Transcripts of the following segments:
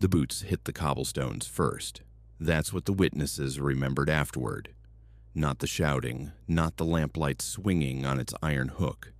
The boots hit the cobblestones first. That's what the witnesses remembered afterward. Not the shouting, not the lamplight swinging on its iron hook,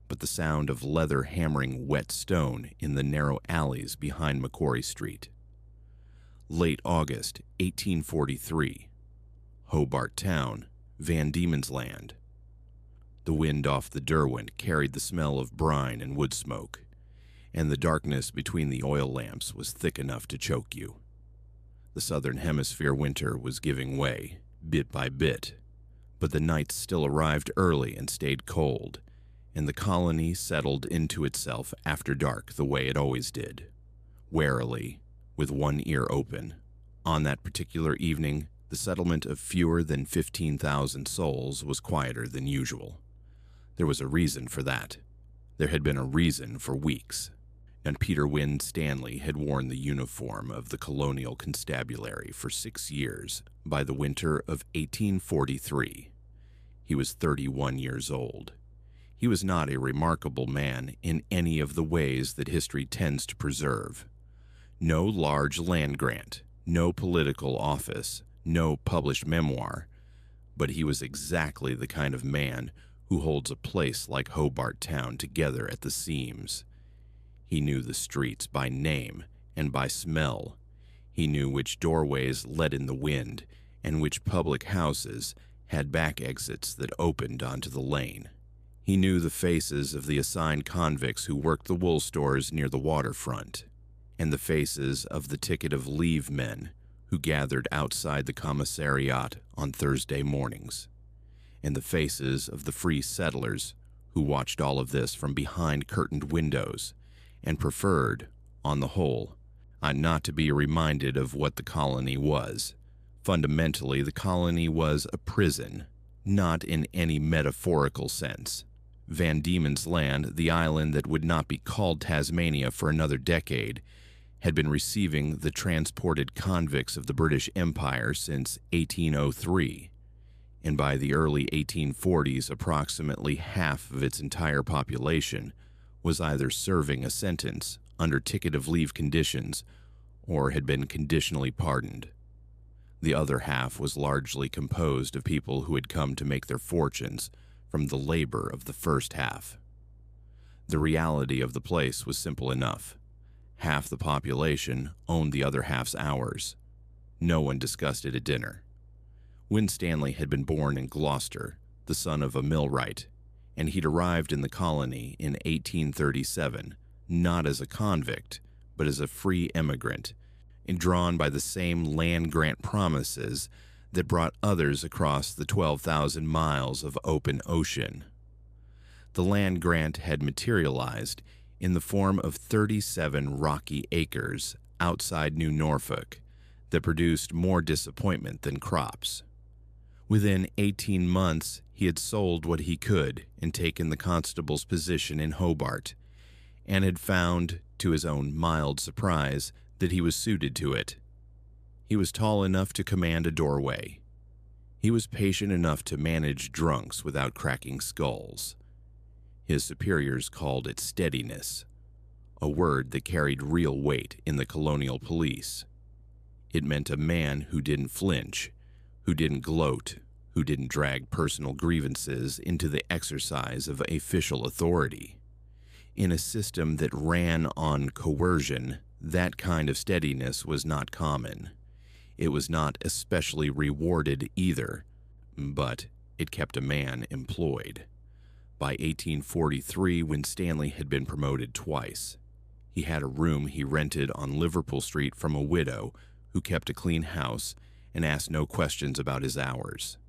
but the sound of leather hammering wet stone in the narrow alleys behind Macquarie Street. Late August 1843. Hobart Town, Van Diemen's Land. The wind off the Derwent carried the smell of brine and wood smoke, and the darkness between the oil lamps was thick enough to choke you. The southern hemisphere winter was giving way, bit by bit, but the nights still arrived early and stayed cold, and the colony settled into itself after dark the way it always did, warily, with one ear open. On that particular evening, the settlement of fewer than 15,000 souls was quieter than usual. There was a reason for that. There had been a reason for weeks, and Peter Winstanley had worn the uniform of the Colonial Constabulary for 6 years by the winter of 1843. He was 31 years old. He was not a remarkable man in any of the ways that history tends to preserve. No large land grant, no political office, no published memoir, but he was exactly the kind of man who holds a place like Hobart Town together at the seams. He knew the streets by name and by smell. He knew which doorways let in the wind and which public houses had back exits that opened onto the lane. He knew the faces of the assigned convicts who worked the wool stores near the waterfront, and the faces of the ticket of leave men who gathered outside the commissariat on Thursday mornings, and the faces of the free settlers who watched all of this from behind curtained windows and preferred, on the whole, not to be reminded of what the colony was. Fundamentally, the colony was a prison, not in any metaphorical sense. Van Diemen's Land, the island that would not be called Tasmania for another decade, had been receiving the transported convicts of the British Empire since 1803, and by the early 1840s, approximately half of its entire population was either serving a sentence under ticket of leave conditions or had been conditionally pardoned. The other half was largely composed of people who had come to make their fortunes from the labor of the first half. The reality of the place was simple enough. Half the population owned the other half's hours. No one discussed it at dinner. Winstanley had been born in Gloucester, the son of a millwright, and he'd arrived in the colony in 1837, not as a convict, but as a free emigrant, and drawn by the same land grant promises that brought others across the 12,000 miles of open ocean. The land grant had materialized in the form of 37 rocky acres outside New Norfolk that produced more disappointment than crops. Within 18 months, he had sold what he could and taken the constable's position in Hobart, and had found, to his own mild surprise, that he was suited to it. He was tall enough to command a doorway. He was patient enough to manage drunks without cracking skulls. His superiors called it steadiness, a word that carried real weight in the colonial police. It meant a man who didn't flinch, who didn't gloat, who didn't drag personal grievances into the exercise of official authority. In a system that ran on coercion, that kind of steadiness was not common. It was not especially rewarded either, but it kept a man employed. By 1843, Winstanley had been promoted twice. He had a room he rented on Liverpool Street from a widow who kept a clean house and asked no questions about his hours.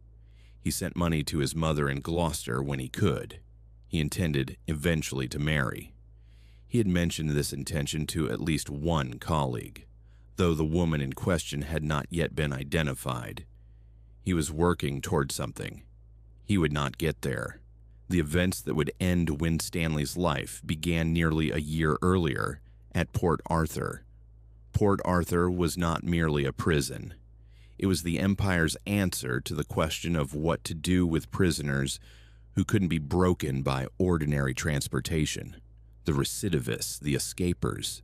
He sent money to his mother in Gloucester when he could. He intended eventually to marry. He had mentioned this intention to at least one colleague, though the woman in question had not yet been identified. He was working toward something. He would not get there. The events that would end Winstanley's life began nearly a year earlier at Port Arthur. Port Arthur was not merely a prison. It was the Empire's answer to the question of what to do with prisoners who couldn't be broken by ordinary transportation, the recidivists, the escapers,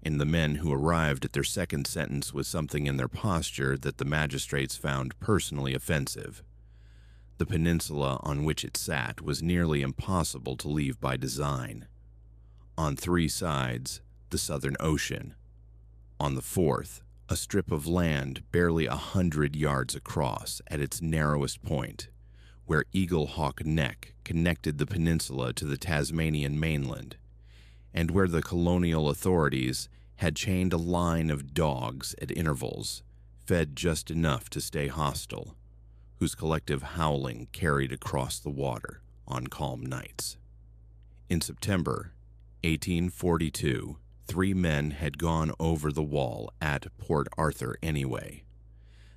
and the men who arrived at their second sentence with something in their posture that the magistrates found personally offensive. The peninsula on which it sat was nearly impossible to leave by design. On 3 sides, the Southern Ocean. On the 4th, a strip of land barely 100 yards across at its narrowest point, where Eagle Hawk Neck connected the peninsula to the Tasmanian mainland, and where the colonial authorities had chained a line of dogs at intervals, fed just enough to stay hostile, whose collective howling carried across the water on calm nights. In September 1842, 3 men had gone over the wall at Port Arthur anyway.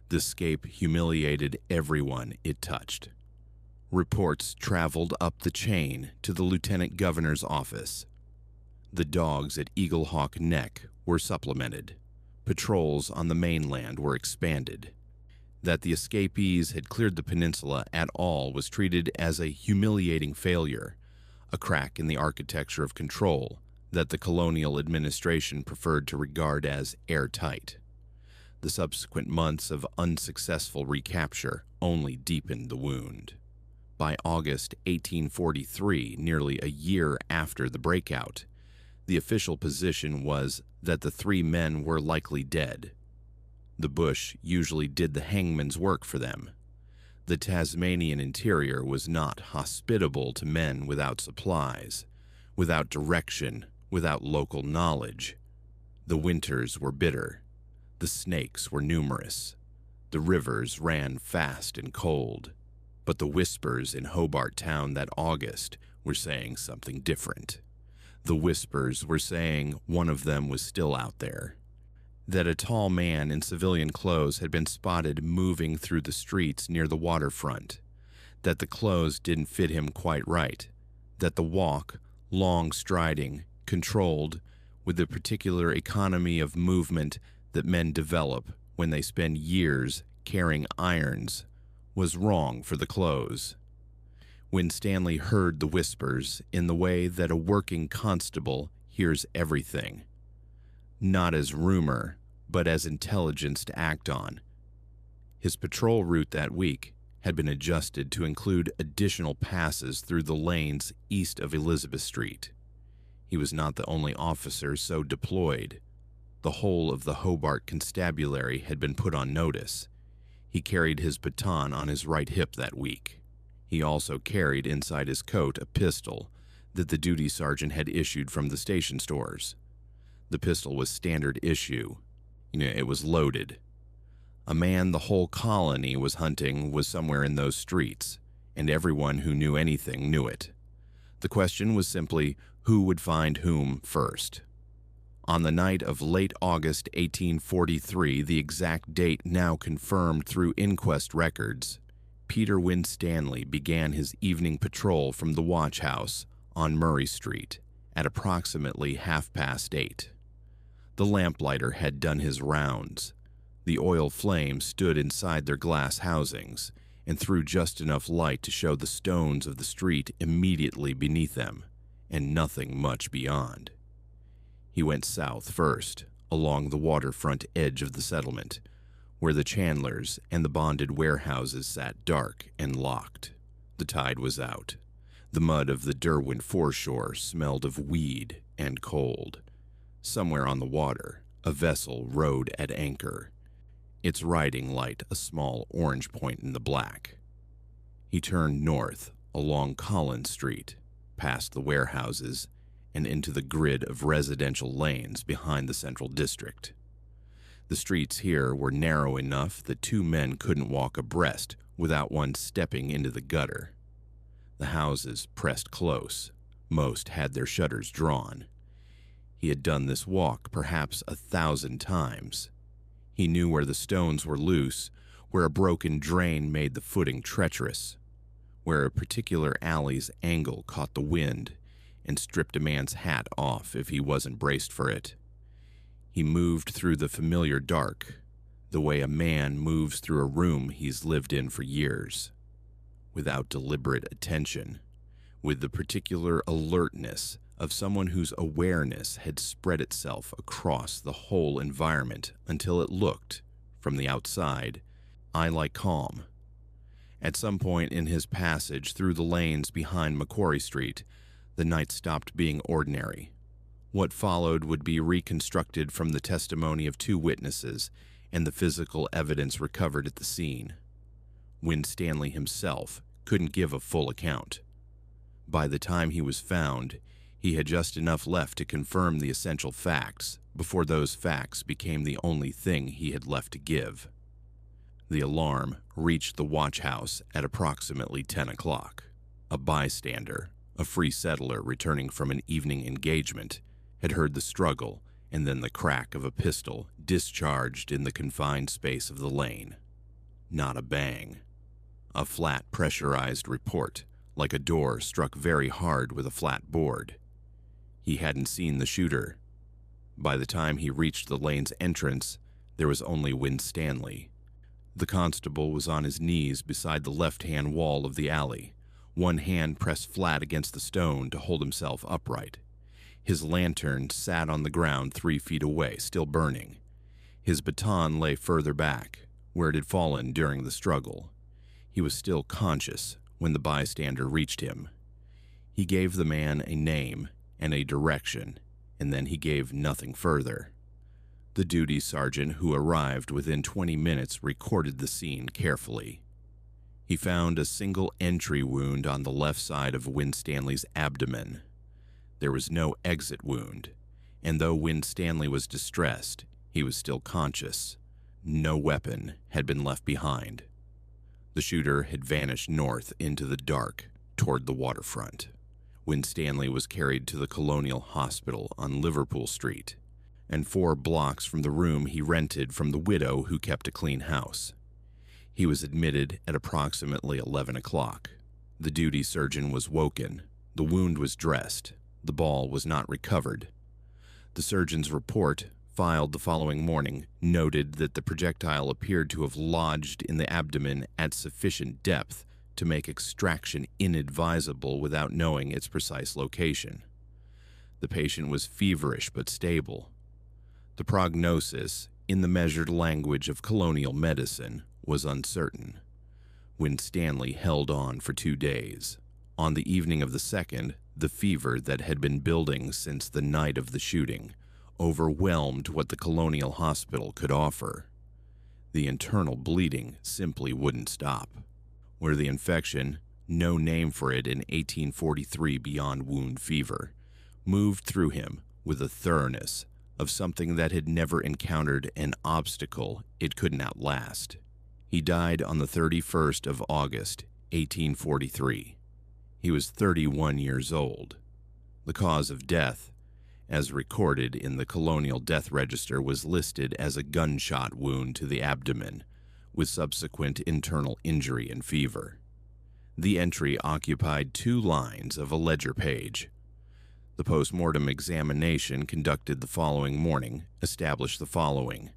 The escape humiliated everyone it touched. Reports traveled up the chain to the lieutenant governor's office. The dogs at Eagle Hawk Neck were supplemented. Patrols on the mainland were expanded. That the escapees had cleared the peninsula at all was treated as a humiliating failure, a crack in the architecture of control that the colonial administration preferred to regard as airtight. The subsequent months of unsuccessful recapture only deepened the wound. By August 1843, nearly a year after the breakout, the official position was that the 3 men were likely dead. The bush usually did the hangman's work for them. The Tasmanian interior was not hospitable to men without supplies, without direction, without local knowledge. The winters were bitter. The snakes were numerous. The rivers ran fast and cold. But the whispers in Hobart Town that August were saying something different. The whispers were saying one of them was still out there. That a tall man in civilian clothes had been spotted moving through the streets near the waterfront. That the clothes didn't fit him quite right. That the walk, long striding, controlled, with the particular economy of movement that men develop when they spend years carrying irons, was wrong for the clothes. Winstanley heard the whispers in the way that a working constable hears everything. Not as rumor, but as intelligence to act on. His patrol route that week had been adjusted to include additional passes through the lanes east of Elizabeth Street. He was not the only officer so deployed. The whole of the Hobart Constabulary had been put on notice. He carried his baton on his right hip that week. He also carried inside his coat a pistol that the duty sergeant had issued from the station stores. The pistol was standard issue. It was loaded. A man the whole colony was hunting was somewhere in those streets, and everyone who knew anything knew it. The question was simply who would find whom first. On the night of late August 1843, the exact date now confirmed through inquest records, Peter Winstanley began his evening patrol from the watch house on Murray Street at approximately 8:30. The lamplighter had done his rounds. The oil flames stood inside their glass housings and threw just enough light to show the stones of the street immediately beneath them, and nothing much beyond. He went south first, along the waterfront edge of the settlement, where the chandlers and the bonded warehouses sat dark and locked. The tide was out. The mud of the Derwent foreshore smelled of weed and cold. Somewhere on the water, a vessel rode at anchor, its riding light a small orange point in the black. He turned north along Collins Street, past the warehouses, and into the grid of residential lanes behind the central district. The streets here were narrow enough that 2 men couldn't walk abreast without one stepping into the gutter. The houses pressed close. Most had their shutters drawn. He had done this walk perhaps 1,000 times. He knew where the stones were loose, where a broken drain made the footing treacherous, where a particular alley's angle caught the wind and stripped a man's hat off if he wasn't braced for it. He moved through the familiar dark, the way a man moves through a room he's lived in for years, without deliberate attention, with the particular alertness of someone whose awareness had spread itself across the whole environment until it looked, from the outside, eye-like calm. At some point in his passage through the lanes behind Macquarie Street, the night stopped being ordinary. What followed would be reconstructed from the testimony of 2 witnesses and the physical evidence recovered at the scene. Winstanley himself couldn't give a full account. By the time he was found, he had just enough left to confirm the essential facts before those facts became the only thing he had left to give. The alarm reached the watch house at approximately 10 o'clock. A bystander, a free settler returning from an evening engagement, had heard the struggle and then the crack of a pistol discharged in the confined space of the lane. Not a bang. A flat, pressurized report, like a door struck very hard with a flat board. He hadn't seen the shooter. By the time he reached the lane's entrance, there was only Winstanley. The constable was on his knees beside the left-hand wall of the alley, one hand pressed flat against the stone to hold himself upright. His lantern sat on the ground 3 feet away, still burning. His baton lay further back, where it had fallen during the struggle. He was still conscious when the bystander reached him. He gave the man a name and a direction, and then he gave nothing further. The duty sergeant who arrived within 20 minutes recorded the scene carefully. He found a single entry wound on the left side of Winstanley's abdomen. There was no exit wound, and though Winstanley was distressed, he was still conscious. No weapon had been left behind. The shooter had vanished north into the dark toward the waterfront. Winstanley was carried to the Colonial Hospital on Liverpool Street, and 4 blocks from the room he rented from the widow who kept a clean house. He was admitted at approximately 11 o'clock. The duty surgeon was woken. The wound was dressed. The ball was not recovered. The surgeon's report, filed the following morning, noted that the projectile appeared to have lodged in the abdomen at sufficient depth to make extraction inadvisable without knowing its precise location. The patient was feverish but stable. The prognosis, in the measured language of colonial medicine, was uncertain. Winstanley held on for 2 days. On the evening of the 2nd, the fever that had been building since the night of the shooting overwhelmed what the Colonial Hospital could offer. The internal bleeding simply wouldn't stop. Where the infection, no name for it in 1843 beyond wound fever, moved through him with a thoroughness of something that had never encountered an obstacle it couldn't outlast. He died on the 31st of August, 1843. He was 31 years old. The cause of death, as recorded in the Colonial Death Register, was listed as a gunshot wound to the abdomen, with subsequent internal injury and fever. The entry occupied 2 lines of a ledger page. The post-mortem examination conducted the following morning established the following.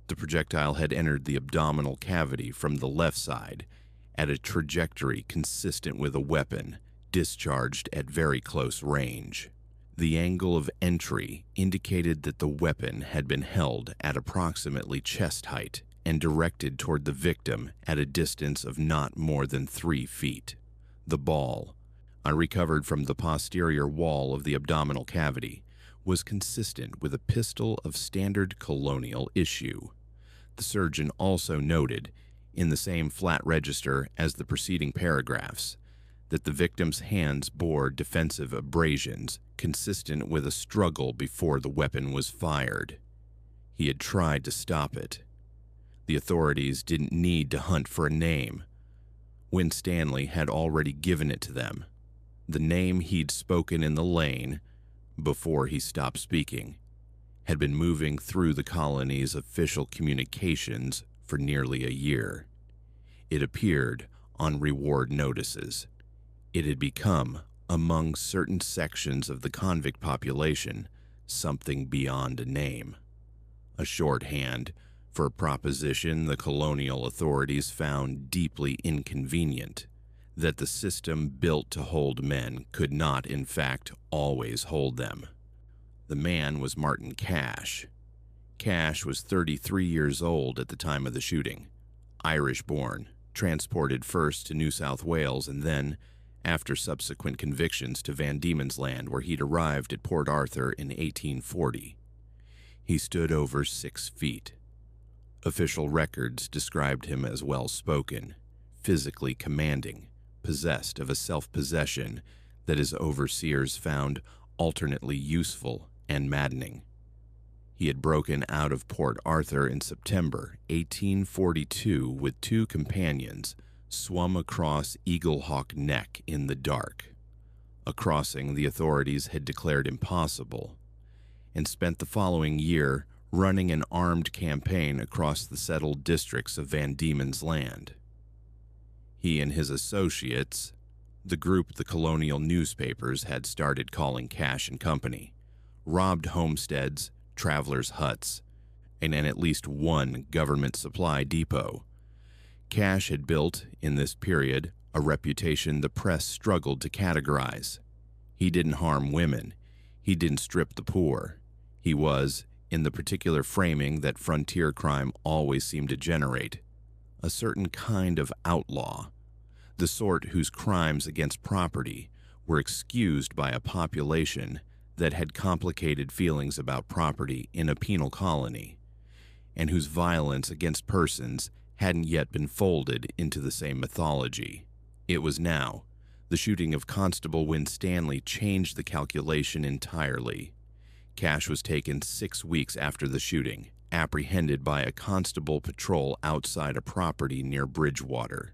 The projectile had entered the abdominal cavity from the left side at a trajectory consistent with a weapon discharged at very close range. The angle of entry indicated that the weapon had been held at approximately chest height and directed toward the victim at a distance of not more than 3 feet. The ball, unrecovered from the posterior wall of the abdominal cavity, was consistent with a pistol of standard colonial issue. The surgeon also noted, in the same flat register as the preceding paragraphs, that the victim's hands bore defensive abrasions consistent with a struggle before the weapon was fired. He had tried to stop it. The authorities didn't need to hunt for a name. Winstanley had already given it to them. The name he'd spoken in the lane, before he stopped speaking, had been moving through the colony's official communications for nearly a year. It appeared on reward notices. It had become, among certain sections of the convict population, something beyond a name. A shorthand for a proposition the colonial authorities found deeply inconvenient, that the system built to hold men could not, in fact, always hold them. The man was Martin Cash. Cash was 33 years old at the time of the shooting, Irish-born, transported first to New South Wales and then, after subsequent convictions, to Van Diemen's Land, where he'd arrived at Port Arthur in 1840. He stood over 6 feet. Official records described him as well-spoken, physically commanding, possessed of a self-possession that his overseers found alternately useful and maddening. He had broken out of Port Arthur in September 1842 with 2 companions, swum across Eaglehawk Neck in the dark, a crossing the authorities had declared impossible, and spent the following year running an armed campaign across the settled districts of Van Diemen's Land. He and his associates, the group the colonial newspapers had started calling Cash and Company, robbed homesteads, travelers' huts, and in at least one government supply depot. Cash had built, in this period, a reputation the press struggled to categorize. He didn't harm women. He didn't strip the poor. He was, in the particular framing that frontier crime always seemed to generate, a certain kind of outlaw, the sort whose crimes against property were excused by a population that had complicated feelings about property in a penal colony, and whose violence against persons hadn't yet been folded into the same mythology. It was now. The shooting of Constable Winstanley changed the calculation entirely. Cash was taken 6 weeks after the shooting, apprehended by a constable patrol outside a property near Bridgewater,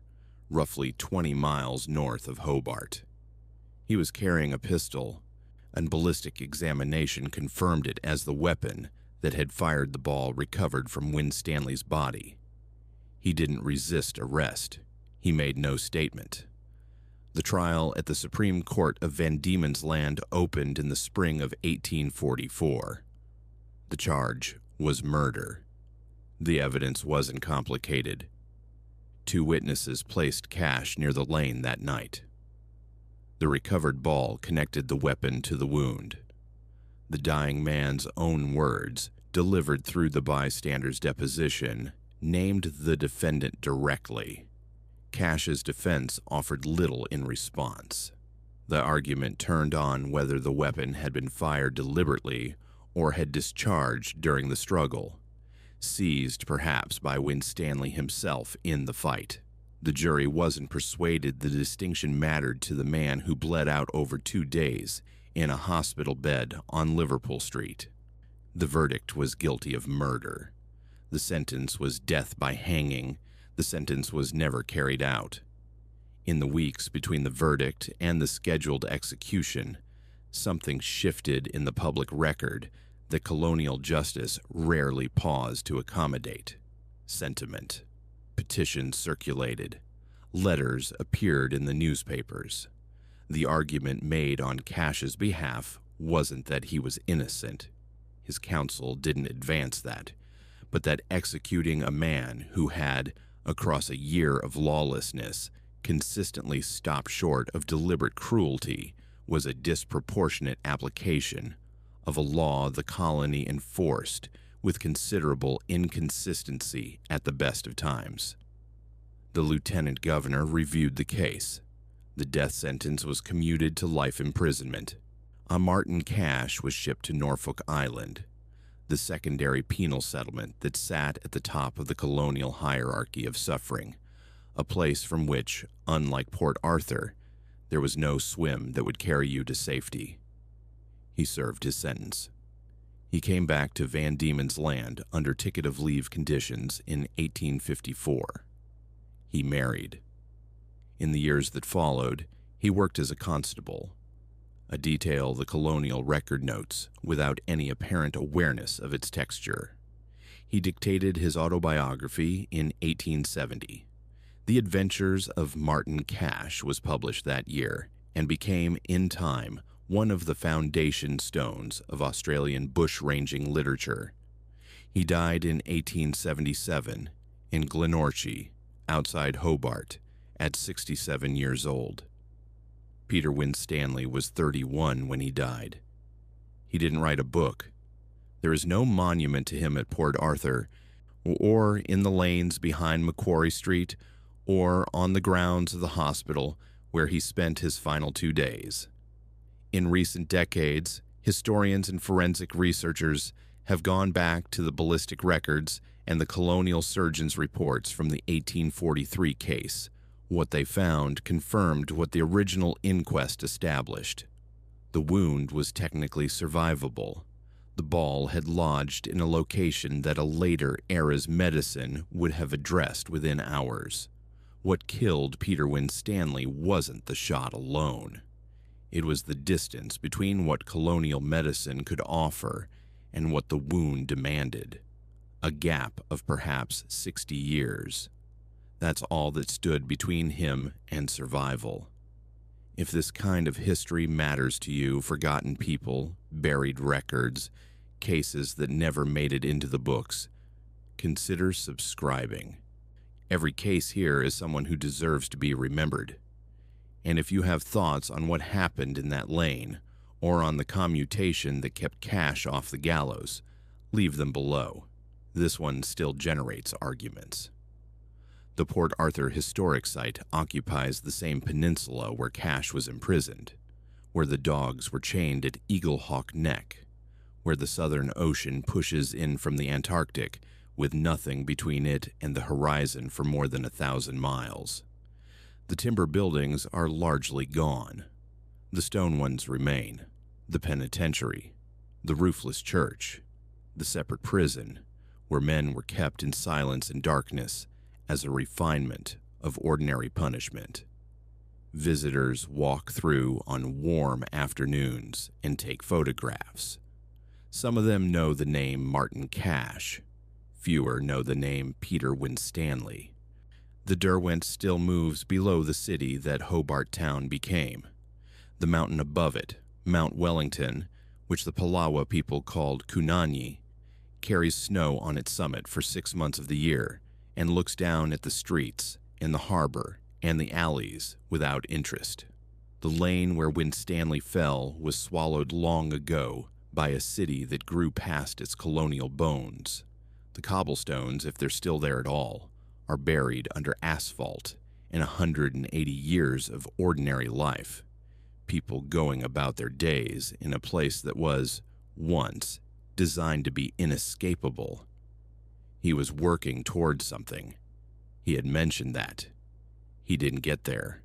roughly 20 miles north of Hobart. He was carrying a pistol, and ballistic examination confirmed it as the weapon that had fired the ball recovered from Winstanley's body. He didn't resist arrest. He made no statement. The trial at the Supreme Court of Van Diemen's Land opened in the spring of 1844. The charge was murder. The evidence wasn't complicated. 2 witnesses placed Cash near the lane that night. The recovered ball connected the weapon to the wound. The dying man's own words, delivered through the bystander's deposition, named the defendant directly. Cash's defense offered little in response. The argument turned on whether the weapon had been fired deliberately or had discharged during the struggle, seized perhaps by Winstanley himself in the fight. The jury wasn't persuaded the distinction mattered to the man who bled out over 2 days in a hospital bed on Liverpool Street. The verdict was guilty of murder. The sentence was death by hanging. The sentence was never carried out. In the weeks between the verdict and the scheduled execution, something shifted in the public record that colonial justice rarely paused to accommodate: sentiment. Petitions circulated. Letters appeared in the newspapers. The argument made on Cash's behalf wasn't that he was innocent. His counsel didn't advance that, but that executing a man who had, across a year of lawlessness, consistently stopped short of deliberate cruelty was a disproportionate application of a law the colony enforced with considerable inconsistency at the best of times. The lieutenant governor reviewed the case. The death sentence was commuted to life imprisonment. Martin Cash was shipped to Norfolk Island, the secondary penal settlement that sat at the top of the colonial hierarchy of suffering, a place from which, unlike Port Arthur, there was no swim that would carry you to safety. He served his sentence. He came back to Van Diemen's Land under ticket of leave conditions in 1854. He married. In the years that followed, he worked as a constable, a detail the colonial record notes without any apparent awareness of its texture. He dictated his autobiography in 1870. The Adventures of Martin Cash was published that year and became, in time, one of the foundation stones of Australian bushranging literature. He died in 1877 in Glenorchy, outside Hobart, at 67 years old. Peter Winstanley was 31 when he died. He didn't write a book. There is no monument to him at Port Arthur, or in the lanes behind Macquarie Street, or on the grounds of the hospital where he spent his final 2 days. In recent decades, historians and forensic researchers have gone back to the ballistic records and the colonial surgeon's reports from the 1843 case. What they found confirmed what the original inquest established. The wound was technically survivable. The ball had lodged in a location that a later era's medicine would have addressed within hours. What killed Peter Winstanley wasn't the shot alone. It was the distance between what colonial medicine could offer and what the wound demanded. A gap of perhaps 60 years. That's all that stood between him and survival. If this kind of history matters to you, forgotten people, buried records, cases that never made it into the books, consider subscribing. Every case here is someone who deserves to be remembered. And if you have thoughts on what happened in that lane, or on the commutation that kept Cash off the gallows, leave them below. This one still generates arguments. The Port Arthur Historic Site occupies the same peninsula where Cash was imprisoned, where the dogs were chained at Eaglehawk Neck, where the Southern Ocean pushes in from the Antarctic with nothing between it and the horizon for more than 1,000 miles. The timber buildings are largely gone. The stone ones remain. The penitentiary, the roofless church, the separate prison, where men were kept in silence and darkness as a refinement of ordinary punishment. Visitors walk through on warm afternoons and take photographs. Some of them know the name Martin Cash. Fewer know the name Peter Winstanley. The Derwent still moves below the city that Hobart Town became. The mountain above it, Mount Wellington, which the Palawa people called Kunani, carries snow on its summit for 6 months of the year and looks down at the streets and the harbor and the alleys without interest. The lane where Winstanley fell was swallowed long ago by a city that grew past its colonial bones. The cobblestones, if they're still there at all, are buried under asphalt in 180 years of ordinary life. People going about their days in a place that was, once, designed to be inescapable. He was working towards something. He had mentioned that. He didn't get there.